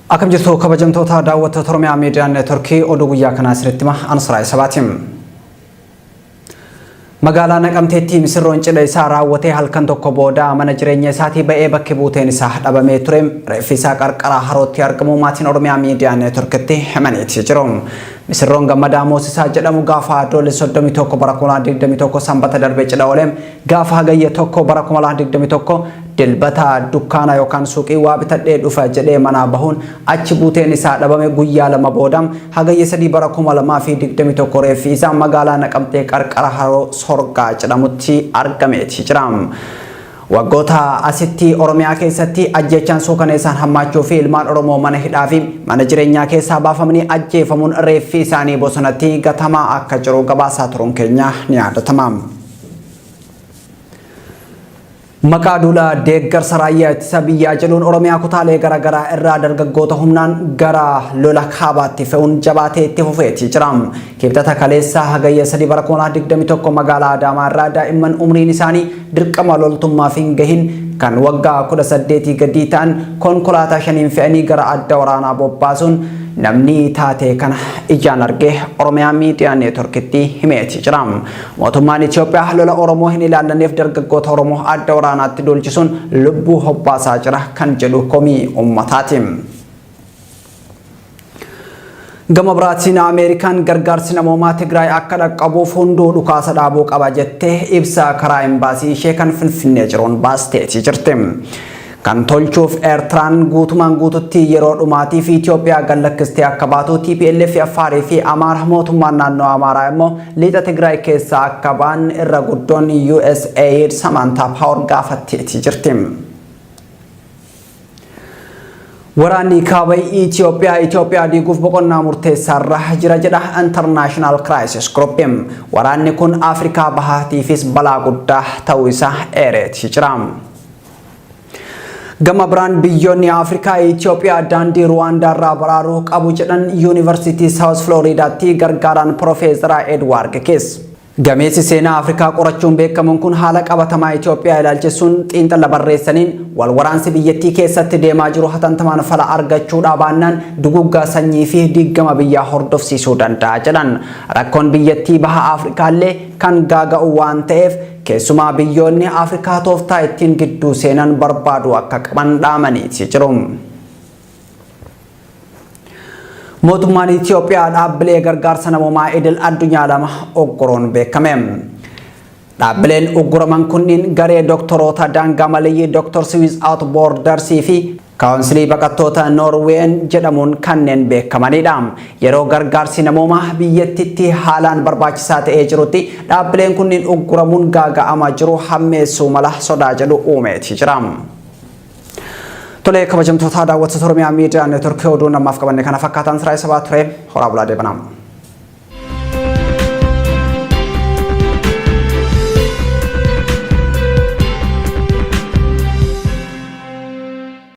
Akkam jirtu kabajamtoota daawwattoota Oromiyaa Miidiyaa Neetworkii oduu guyyaa kanaa asirratti Ansaraay Sabaatiin. Magaalaa Naqamteetti misirroon cidha isaa raawwatee halkan tokko booda mana jireenya isaatii ba'ee bakki buuteen isaa dhabamee ture reeffi isaa qarqara harootti argamu maatiin Oromiyaa Miidiyaa Neetworkitti himaniiti jiru. Misirroon Gammadaa Moosisaa jedhamu gaafa adoolessa 31 bara 2021 sanbata darbee cidha ooleem gaafa hagayya 1 bara 2021 dilbata dukkaana yookaan suuqii waa bitadhee dhufa jedhee manaa bahuun achi buuteen isaa dhabame guyyaa lama boodam hagayya 3 bara 2021 reeffi isaa magaalaa Naqamtee qarqara haroo Sorgaa jedhamutti argameeti jira. Waggoota asitti Oromiyaa keessatti ajjechaan suukaneessaan hammaachuu fi ilmaan Oromoo mana hidhaa fi mana jireenyaa keessaa baafamanii ajjeefamuun reeffi isaanii bosonatti gatamaa akka jiru gabaasaa turuun keenya ni yaadatama. Maqaa duula deeggarsa raayyaa ittisa biyyaa jedhuun Oromiyaa kutaalee garaagaraa irraa dargaggoota humnaan gara lola kaabaatti fe'uun jabaatee itti fufeeti jira. Kibxata kaleessaa hagayya 3 bara 2021 magaalaa Adaamaa irraa daa'imman umriin isaanii dirqama loltummaaf hin gahin kan waggaa 18 gadi ta'an konkolaataa 5 fe'anii gara adda waraanaa bobbaasuun namni taatee kana ijaan argee Oromiyaa Miidiyaa Neetworkitti himeeti jira. Mootummaan Itoophiyaa lola Oromoo hin ilaallanneef dargaggoota Oromoo adda waraanaatti dolchisuun lubbuu hobbaasaa jira kan jedhu komii uummataati. Gama biraatiin Ameerikaan gargaarsi namoomaa Tigraay akka dhaqqabuuf hunduu dhukaasa dhaabuu qaba jettee ibsa karaa embaasii ishee kan Finfinnee jiruun baasteeti jirti. Kan tolchuuf Eertiraan guutumaan guututti yeroo dhumaatii fi Itoophiyaa gallakkistee akka baatu TPLF Afaarii fi Amaara mootummaan naannoo Amaaraa immoo lixa Tigraay keessaa akka ba'an irra guddoon USAID Samantha Power gaafatteeti jirti. Waraanni kaaba Itoophiyaa diiguuf boqonnaa murteessaarra jira jedha International Crisis Group. Waraanni kun Afrikaa bahaatiifis balaa guddaa ta'uu isaa eereeti jira. Gama biraan biyyoonni Afrikaa Itoophiyaa daandii Ruwaandaa irraa baraaruu qabu jedhan Yuunivarsiitii South Floridaatti gargaaraan Profeesara Edward Kees. Gameessi seenaa Afrikaa qorachuun beekamuun kun haala qabatamaa Itoophiyaa ilaalchisuun xiinxala barreessaniin wal waraansi biyyattii keessatti deemaa jiru hatantamaan fala argachuu dhabaannaan duguggaa sanyii fi diigama biyyaa hordofsiisuu danda'a jedhan. Rakkoon biyyattii baha Afrikaallee kan gaaga'u waan ta'eef keessumaa biyyoonni Afrikaa tooftaa ittiin gidduu seenan barbaadu akka qaban dhaamaniiti jiru. Mootummaan Itoophiyaa dhaabbilee gargaarsa namoomaa idil addunyaa lama oggoroon beekame. Dhaabbileen ogguraman kunniin garee doktoroota daangaa maleeyyii Doctors Without Borders fi Kaawunsilii baqattoota Noorween jedhamuun kanneen beekamanidha. Yeroo gargaarsi namoomaa biyyattiitti haalaan barbaachisaa ta'ee jirutti dhaabbileen kunniin ogguramuun gaaga'amaa jiru hammeessuu mala sodaa jedhu uumeeti jira. Tolee kabajamtoota daawwattoota Oromiyaa Miidiyaa Neetworkii oduu namaaf qabanne kana fakkaatan Ansaraay Sabaa ture horaa bulaa deebanaa.